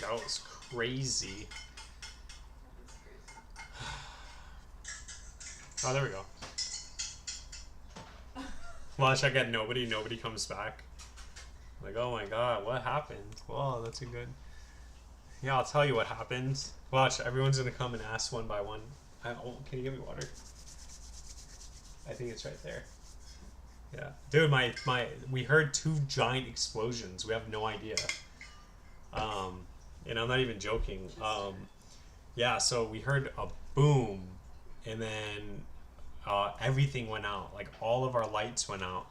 That was crazy. Oh, there we go. Watch, I get nobody comes back. Like, oh my god, what happened? Well, that's a good... Yeah, I'll tell you what happened. Watch, everyone's gonna come and ask one by one. Oh, can you give me water? I think it's right there. Yeah. Dude, we heard 2 giant explosions. We have no idea. And I'm not even joking. Yeah, so we heard a boom, and then everything went out. Like, all of our lights went out.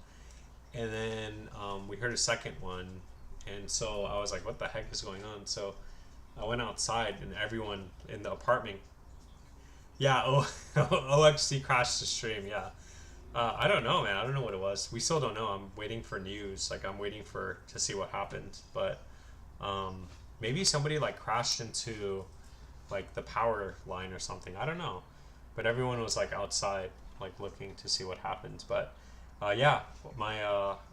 And then we heard a second one, and so I was like, what the heck is going on? So I went outside, and everyone in the apartment... Yeah, OXC crashed the stream, yeah. I don't know, man. I don't know what it was. We still don't know. I'm waiting for news. Like, I'm waiting to see what happened. But maybe somebody, like, crashed into, like, the power line or something. I don't know. But everyone was, like, outside, like, looking to see what happened. But, yeah,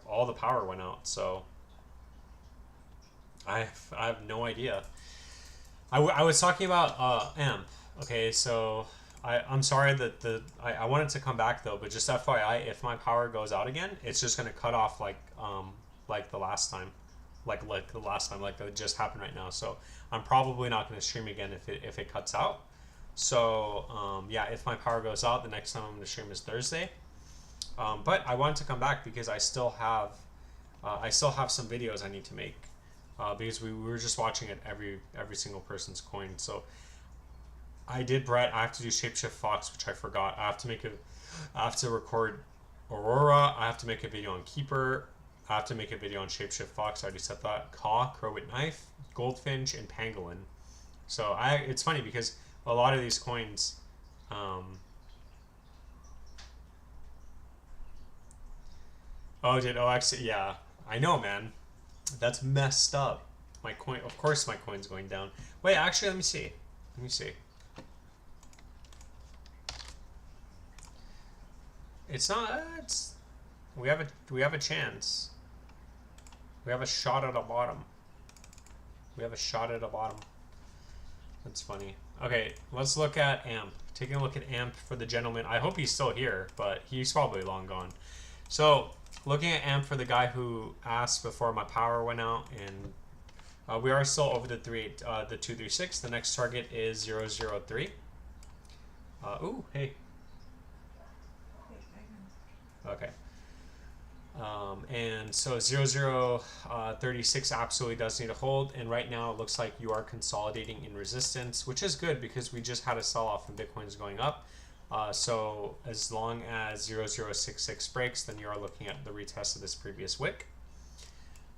all the power went out. So I have no idea. I was talking about AMP. Okay, so... I'm sorry that I wanted to come back though, but just FYI, if my power goes out again, it's just gonna cut off like the last time, like it just happened right now. So I'm probably not gonna stream again if it cuts out. So yeah, if my power goes out, the next time I'm gonna stream is Thursday. But I wanted to come back because I still have some videos I need to make because we were just watching it every single person's coin. So I did Brett. I have to do Shapeshift Fox, which I forgot. I have to record Aurora. I have to make a video on Keeper. I have to make a video on Shapeshift Fox. I already said that. Caw, Crow with Knife, Goldfinch, and Pangolin. So it's funny because a lot of these coins. Oh, did OX? Yeah, I know, man. That's messed up. My coin. Of course, my coin's going down. Wait, actually, let me see. Let me see. It's not. We have a chance. We have a shot at a bottom. We have a shot at a bottom. That's funny. Okay, let's look at AMP. Taking a look at AMP for the gentleman. I hope he's still here, but he's probably long gone. So, looking at AMP for the guy who asked before my power went out, and we are still over the 236. The next target is 003. Ooh, hey. Okay. And so 0036 absolutely does need a hold, and right now it looks like you are consolidating in resistance, which is good because we just had a sell-off and Bitcoin is going up. So as long as 0066 breaks, then you are looking at the retest of this previous wick.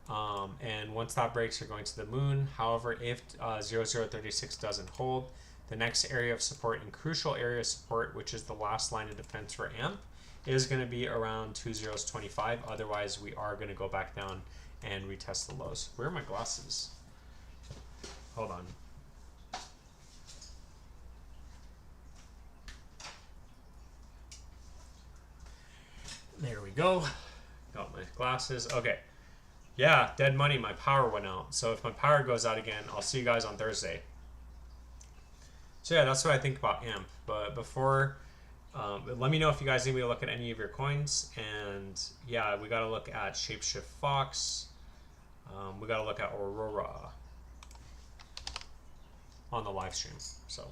And once that breaks, you're going to the moon. However, if 0036 doesn't hold, the next area of support and crucial area of support, which is the last line of defense for AMP, is going to be around 2025. Otherwise, we are going to go back down and retest the lows. Where are my glasses? Hold on. There we go. Got my glasses. Okay. Yeah, dead money. My power went out. So if my power goes out again, I'll see you guys on Thursday. So yeah, that's what I think about AMP. But before... let me know if you guys need me to look at any of your coins. And yeah, we got to look at Shapeshift Fox. We got to look at Aurora on the live stream. So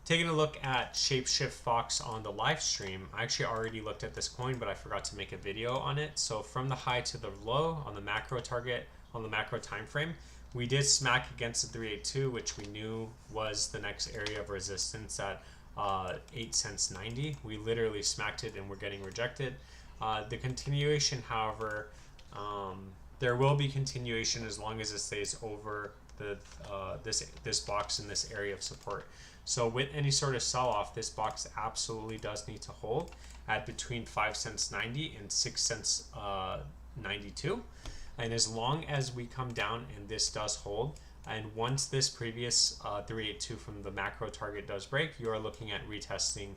taking a look at Shapeshift Fox on the live stream, I actually already looked at this coin, but I forgot to make a video on it. So from the high to the low on the macro target, on the macro time frame, we did smack against the 382, which we knew was the next area of resistance at 8 cents 90. We literally smacked it and we're getting rejected. The continuation, however, there will be continuation as long as it stays over the this box in this area of support. So with any sort of sell-off, this box absolutely does need to hold at between 5 cents 90 and 6 cents 92. And as long as we come down and this does hold, and once this previous 382 from the macro target does break, you are looking at retesting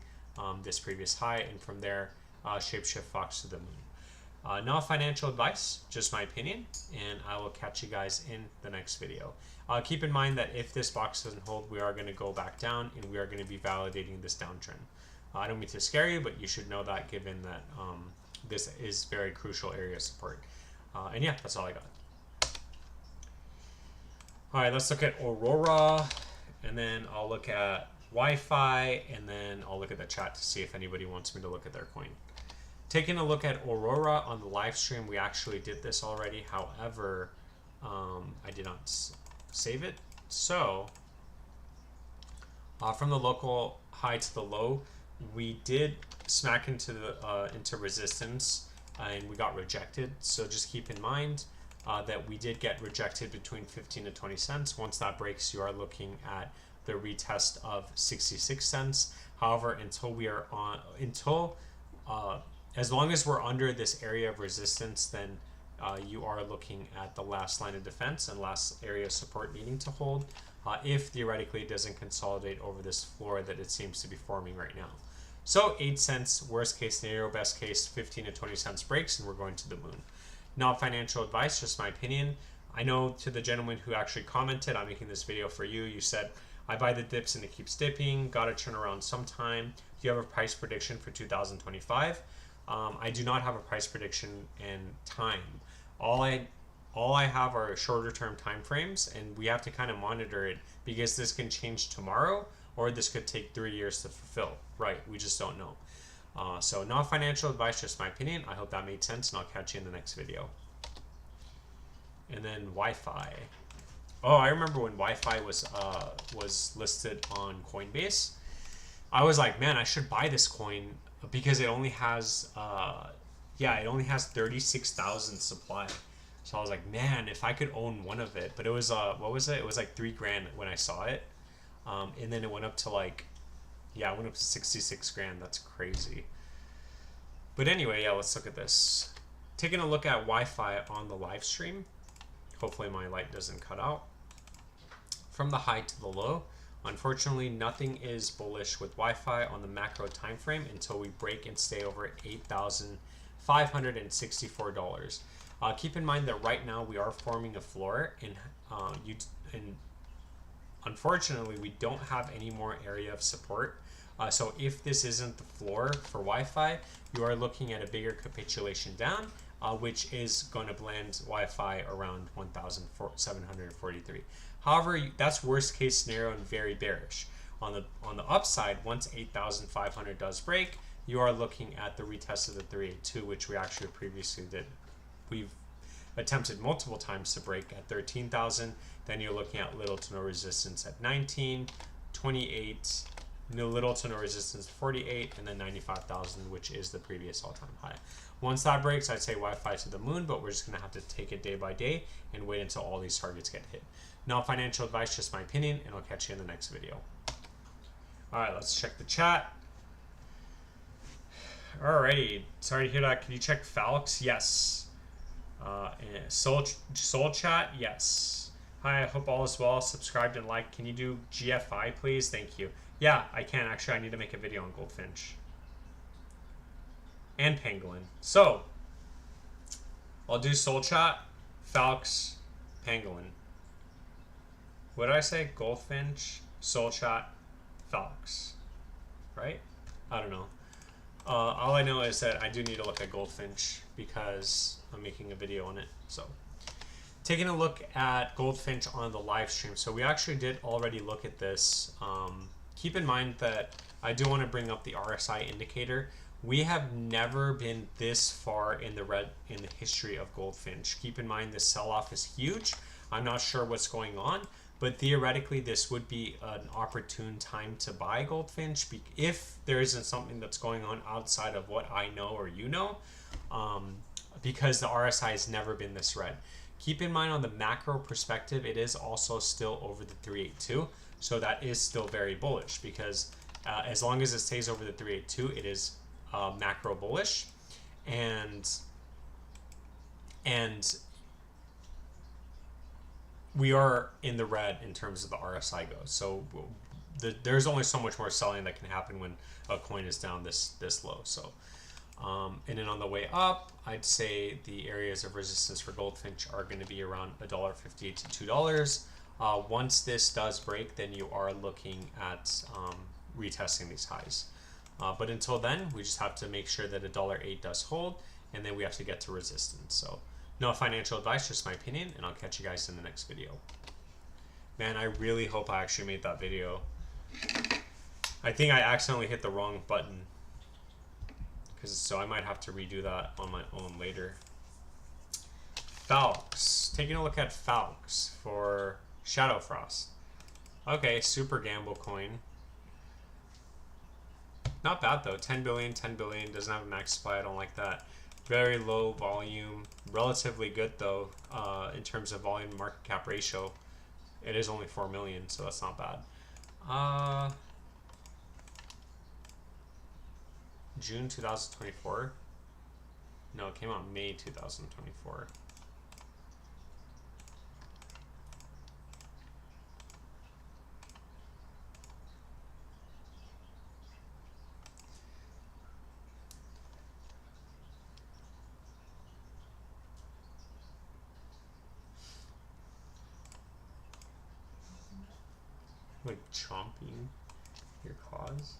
this previous high, and from there, Shapeshift Fox to the moon. Not financial advice, just my opinion, and I will catch you guys in the next video. Keep in mind that if this box doesn't hold, we are going to go back down and we are going to be validating this downtrend. I don't mean to scare you, but you should know that given that this is very crucial area of support. And yeah, that's all I got. All right, let's look at Aurora, and then I'll look at Wi-Fi, and then I'll look at the chat to see if anybody wants me to look at their coin. Taking a look at Aurora on the live stream, we actually did this already. However, I did not save it. So from the local high to the low, we did smack into the into resistance, and we got rejected. So just keep in mind that we did get rejected between 15 to 20 cents. Once that breaks, you are looking at the retest of 66 cents. However, until we are on, as long as we're under this area of resistance, then you are looking at the last line of defense and last area of support needing to hold if theoretically it doesn't consolidate over this floor that it seems to be forming right now. So 8 cents, worst case scenario, best case 15 to 20 cents breaks, and we're going to the moon. Not financial advice, just my opinion. I know to the gentleman who actually commented, I'm making this video for you. You said, I buy the dips and it keeps dipping. Got to turn around sometime. Do you have a price prediction for 2025? I do not have a price prediction and time. All I have are shorter term time frames, and we have to kind of monitor it because this can change tomorrow, or this could take 3 years to fulfill. Right? We just don't know. So not financial advice, just my opinion. I hope that made sense, and I'll catch you in the next video. And then Wi-Fi. Oh, I remember when Wi-Fi was listed on Coinbase. I was like, man, I should buy this coin because it only has it only has 36,000 supply. So I was like, man, if I could own one of it. But it was what was it? It was like $3,000 when I saw it, and then it went up to like, yeah, it went up to 66 grand. That's crazy. But anyway, yeah, let's look at this. Taking a look at Wi-Fi on the live stream. Hopefully my light doesn't cut out. From the high to the low, unfortunately, nothing is bullish with Wi-Fi on the macro time frame until we break and stay over at $8,564. Keep in mind that right now we are forming a floor, and unfortunately, we don't have any more area of support. So if this isn't the floor for Wi-Fi, you are looking at a bigger capitulation down, which is going to blend Wi-Fi around 1,743. However, that's worst case scenario and very bearish. On the upside, once 8,500 does break, you are looking at the retest of the 382, which we actually previously did. We've attempted multiple times to break at 13,000. Then you're looking at little to no resistance at 19, 28, little to no resistance 48, and then 95,000, which is the previous all-time high. Once that breaks, I'd say Wi-Fi to the moon, but we're just going to have to take it day by day and wait until all these targets get hit. Not financial advice, just my opinion, and I'll catch you in the next video. All right, let's check the chat. Alrighty, sorry to hear that. Can you check Falx? Yes. Soul chat? Yes. Hi, I hope all is well. Subscribed and liked. Can you do GFI, please? Thank you. Yeah, I can. Actually, I need to make a video on Goldfinch and Pangolin. So, I'll do Soul Chat, Falx, Pangolin. What did I say? Goldfinch, Soul Chat, Falx. Right? I don't know. All I know is that I do need to look at Goldfinch because I'm making a video on it. So, taking a look at Goldfinch on the live stream. So we actually did already look at this. Keep in mind that I do want to bring up the RSI indicator. We have never been this far in the red in the history of Goldfinch. Keep in mind this sell-off is huge. I'm not sure what's going on, but theoretically this would be an opportune time to buy Goldfinch if there isn't something that's going on outside of what I know or you know, because the RSI has never been this red. Keep in mind on the macro perspective, it is also still over the 382. So that is still very bullish because as long as it stays over the 382, it is macro bullish. And we are in the red in terms of the RSI goes. So there's only so much more selling that can happen when a coin is down this low. So and then on the way up, I'd say the areas of resistance for Goldfinch are going to be around $1.58 to $2. Once this does break, then you are looking at retesting these highs. But until then, we just have to make sure that $1.08 does hold, and then we have to get to resistance. So no financial advice, just my opinion, and I'll catch you guys in the next video. Man, I really hope I actually made that video. I think I accidentally hit the wrong button, so I might have to redo that on my own later. Falx. Taking a look at Falx for Shadow Frost. Okay, super gamble coin. Not bad though. 10 billion, 10 billion. Doesn't have a max supply. I don't like that. Very low volume. Relatively good though in terms of volume market cap ratio. It is only 4 million, so that's not bad. June 2024. No, it came out May 2024. Like chomping your claws.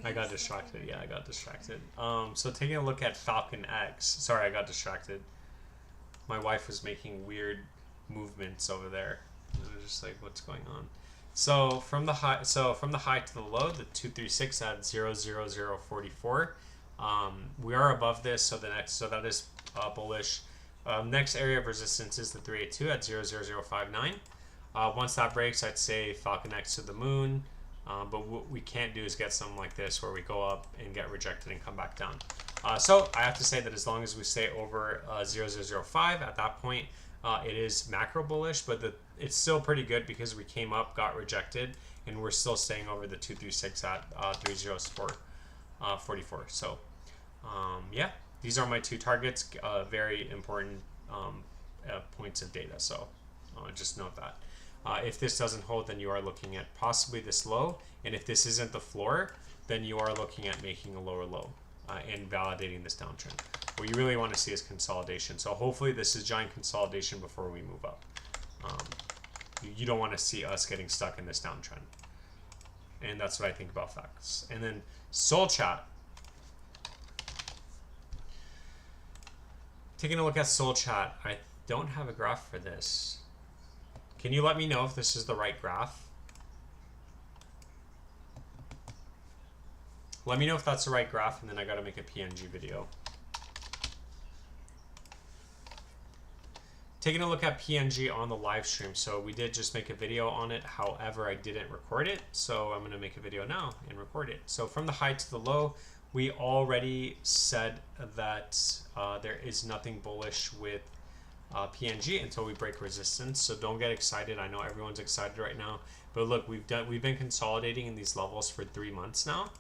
I got distracted. Yeah, I got distracted. So taking a look at Falcon X. Sorry, I got distracted. My wife was making weird movements over there. I was just like, what's going on? So from the high, to the low, the 236 at 00044. We are above this, so that is bullish. Next area of resistance is the 382 at 00059. Once that breaks, I'd say Falcon X to the moon. But what we can't do is get something like this where we go up and get rejected and come back down. So I have to say that as long as we stay over 0005 at that point, it is macro bullish, but it's still pretty good because we came up, got rejected, and we're still staying over the 236 at 304.44. So yeah, these are my two targets, very important points of data. So just note that. If this doesn't hold, then you are looking at possibly this low, and if this isn't the floor, then you are looking at making a lower low and validating this downtrend. What you really want to see is consolidation. So hopefully this is giant consolidation before we move up. You don't want to see us getting stuck in this downtrend, and that's what I think about facts. And then Soul Chat. Taking a look at Soul Chat, I don't have a graph for this. Can you let me know if this is the right graph? Let me know if that's the right graph, and then I gotta make a PNG video. Taking a look at PNG on the live stream. So we did just make a video on it. However, I didn't record it. So I'm gonna make a video now and record it. So from the high to the low, we already said that there is nothing bullish with PNG until we break resistance. So don't get excited. I know everyone's excited right now, but look, we've been consolidating in these levels for 3 months now,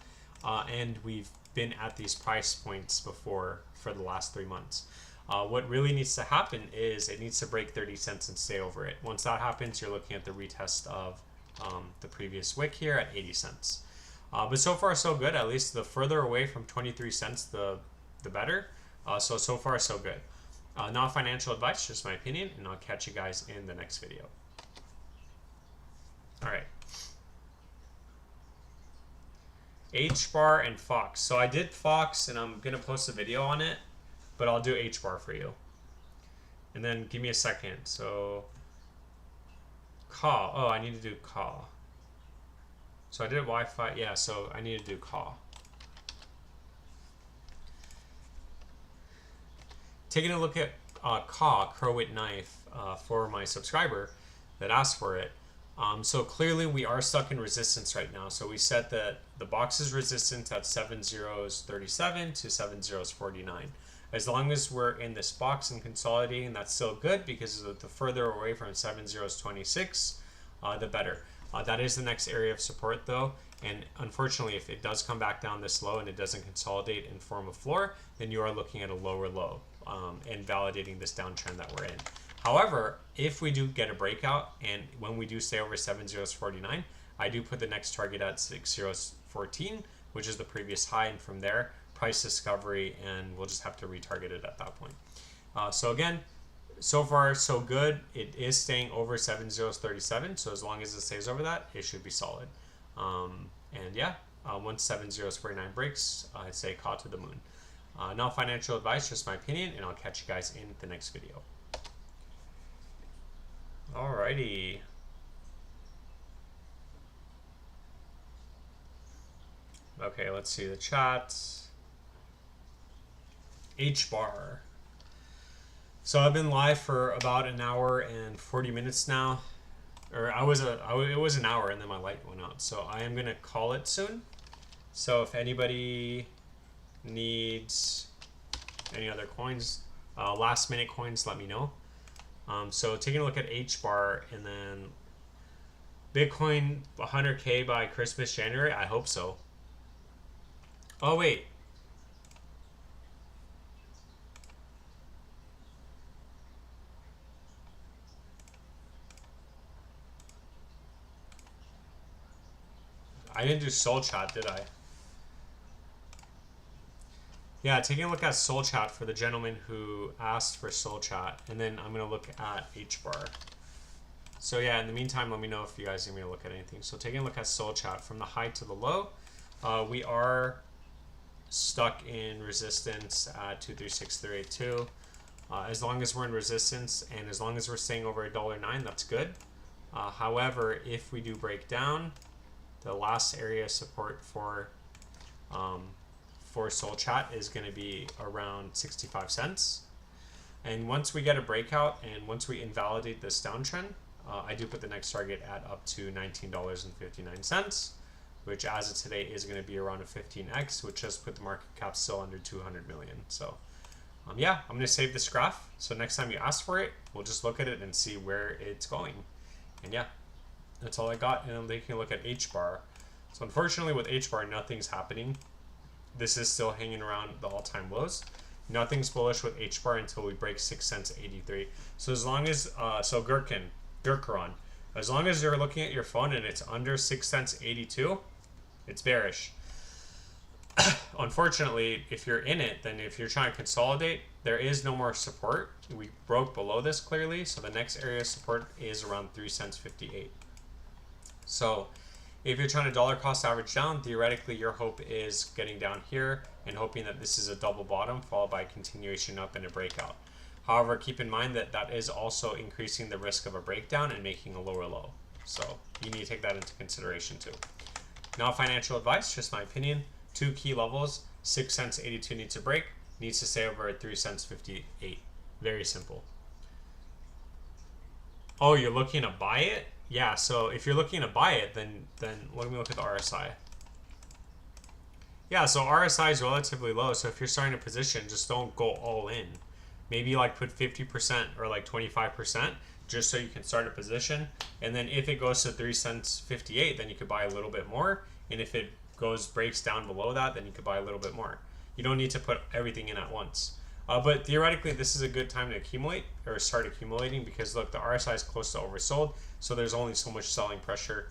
and we've been at these price points before for the last 3 months. What really needs to happen is it needs to break 30 cents and stay over it. Once that happens, you're looking at the retest of the previous wick here at 80 cents. But so far so good. At least the further away from 23 cents, the better. So far so good. Not financial advice, just my opinion, and I'll catch you guys in the next video. All right. H-bar and Fox. So I did Fox, and I'm going to post a video on it, but I'll do H-bar for you. And then give me a second. So, CAW. Oh, I need to do CAW. So I did Wi-Fi. Yeah, so I need to do CAW. Taking a look at CAW, Crowit Knife, for my subscriber that asked for it. So clearly we are stuck in resistance right now. So we set that the box is resistant at 7.037 to 7.049. As long as we're in this box and consolidating, that's still good, because the further away from 7.026, the better. That is the next area of support though. And unfortunately, if it does come back down this low and it doesn't consolidate and form a floor, then you are looking at a lower low and validating this downtrend that we're in. However, if we do get a breakout, and when we do stay over 7.049, I do put the next target at 6014, which is the previous high, and from there, price discovery, and we'll just have to retarget it at that point. So again, so far so good. It is staying over 7037, so as long as it stays over that, it should be solid. And yeah, once 7049 breaks, I'd say call to the moon. Not financial advice, just my opinion, and I'll catch you guys in the next video. Alrighty. Okay, let's see the chat. H-bar. So I've been live for about an hour and 40 minutes now. Or it was an hour and then my light went out. So I am gonna call it soon. So if anybody needs any other coins, last minute coins, let me know. So taking a look at H-bar, and then Bitcoin 100K by Christmas, January. I hope so. Oh wait. I didn't do Soul Chat, did I? Yeah, taking a look at Soul Chat for the gentleman who asked for Soul Chat, and then I'm going to look at H-bar. So yeah, in the meantime, let me know if you guys need me to look at anything. So taking a look at Soul Chat from the high to the low, we are stuck in resistance at 236382. As long as we're in resistance and as long as we're staying over $1.09, that's good. However, if we do break down, the last area of support for Soul Chat is going to be around 65 cents. And once we get a breakout and once we invalidate this downtrend, I do put the next target at up to $19.59, which as of today is going to be around a 15x, which just put the market cap still under 200 million. So yeah, I'm going to save this graph. So next time you ask for it, we'll just look at it and see where it's going. And yeah, that's all I got. And I'm taking a look at H-bar. So unfortunately with H-bar, nothing's happening. This is still hanging around the all-time lows. Nothing's bullish with H-bar until we break 6 cents 83. So as long as, so Gurkaron, as long as you're looking at your phone and it's under 6 cents 82, it's bearish. Unfortunately, if you're in it, then if you're trying to consolidate, there is no more support. We broke below this clearly, so the next area of support is around 3 cents 58. So if you're trying to dollar cost average down, theoretically your hope is getting down here and hoping that this is a double bottom followed by a continuation up and a breakout. However, keep in mind that that is also increasing the risk of a breakdown and making a lower low. So you need to take that into consideration too. Not financial advice, just my opinion. Two key levels, 6 cents 82 needs to break, needs to stay over at 3 cents 58. Very simple. Oh, you're looking to buy it? Yeah, so if you're looking to buy it, then let me look at the RSI. Yeah, so RSI is relatively low, so if you're starting a position, just don't go all in. Maybe like put 50% or like 25% just so you can start a position. And then if it goes to 3 cents 58, then you could buy a little bit more. And if it breaks down below that, then you could buy a little bit more. You don't need to put everything in at once. But theoretically, this is a good time to accumulate or start accumulating because look, the RSI is close to oversold, so there's only so much selling pressure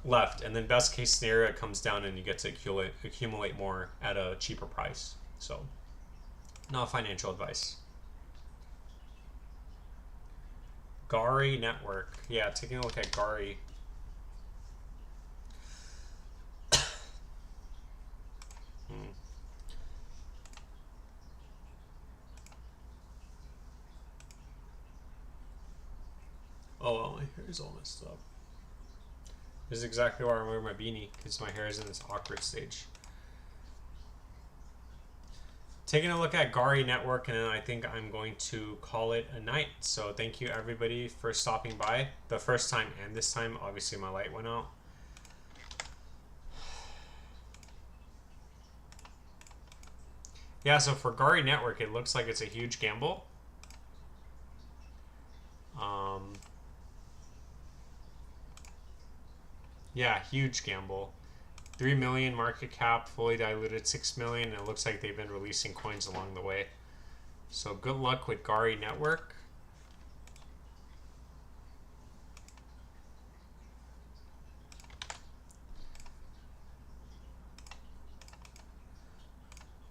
left. And then best case scenario, it comes down and you get to accumulate more at a cheaper price. So not financial advice. Gari Network. Yeah, taking a look at Gari. Oh, well, my hair is all messed up. This is exactly why I'm wearing my beanie, because my hair is in this awkward stage. Taking a look at Gari Network, and then I think I'm going to call it a night. So thank you everybody for stopping by. The first time and this time, obviously my light went out. Yeah, so for Gari Network, it looks like it's a huge gamble. Yeah, huge gamble. 3 million market cap, fully diluted 6 million, and it looks like they've been releasing coins along the way. So good luck with Gari Network.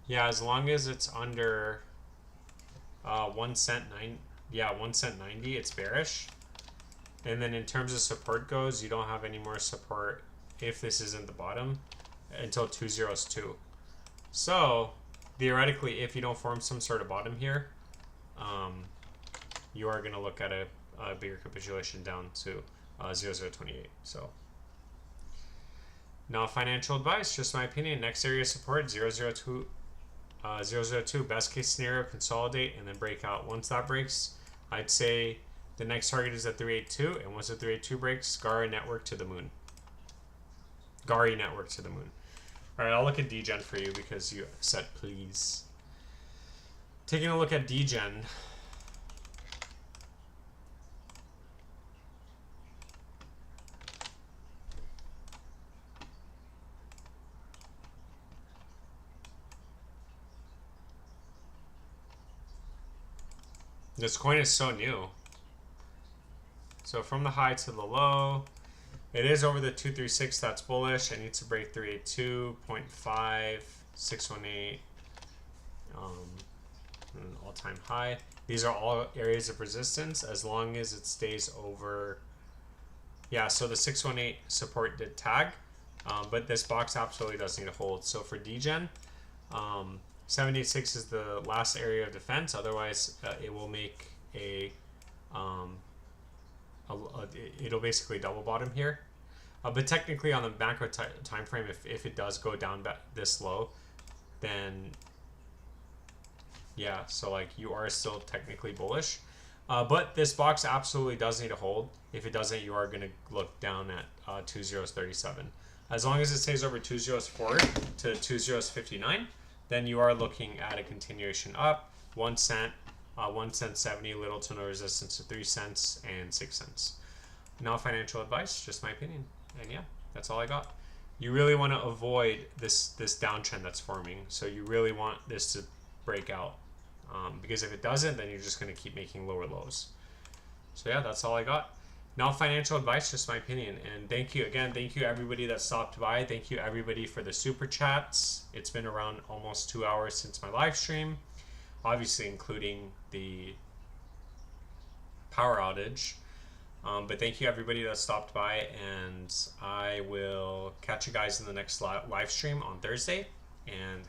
Yeah, as long as it's under 1 cent 9, yeah, 1 cent 90, it's bearish. And then in terms of support goes, you don't have any more support if this isn't the bottom until 202. So theoretically, if you don't form some sort of bottom here, you are going to look at a bigger capitulation down to 0028. So now financial advice, just my opinion. Next area of support 002. 002, best case scenario, consolidate and then break out. Once that breaks, I'd say the next target is at 382, and once the 382 breaks, Gari network to the moon. Gari network to the moon. All right, I'll look at DGen for you because you said please. Taking a look at DGen. This coin is so new. So from the high to the low, it is over the 236. That's bullish. It needs to break 382.5, 618, an all-time high. These are all areas of resistance as long as it stays over. Yeah, so the 618 support did tag, but this box absolutely does need to hold. So for DGen, 786 is the last area of defense. Otherwise, it will make it'll basically double bottom here. But technically, on the macro time frame, if it does go down this low, then yeah, so like you are still technically bullish. But this box absolutely does need to hold. If it doesn't, you are going to look down at 2037. As long as it stays over 204 to 2059, then you are looking at a continuation up. 1 cent, 1 cent 70, little to no resistance to 3 cents and 6 cents. Now financial advice, just my opinion. And yeah, that's all I got. You really want to avoid this downtrend that's forming. So you really want this to break out. Because if it doesn't, then you're just going to keep making lower lows. So yeah, that's all I got. Now financial advice, just my opinion. And thank you again. Thank you everybody that stopped by. Thank you everybody for the super chats. It's been around almost 2 hours since my live stream, obviously including the power outage. But thank you everybody that stopped by, and I will catch you guys in the next live stream on Thursday. And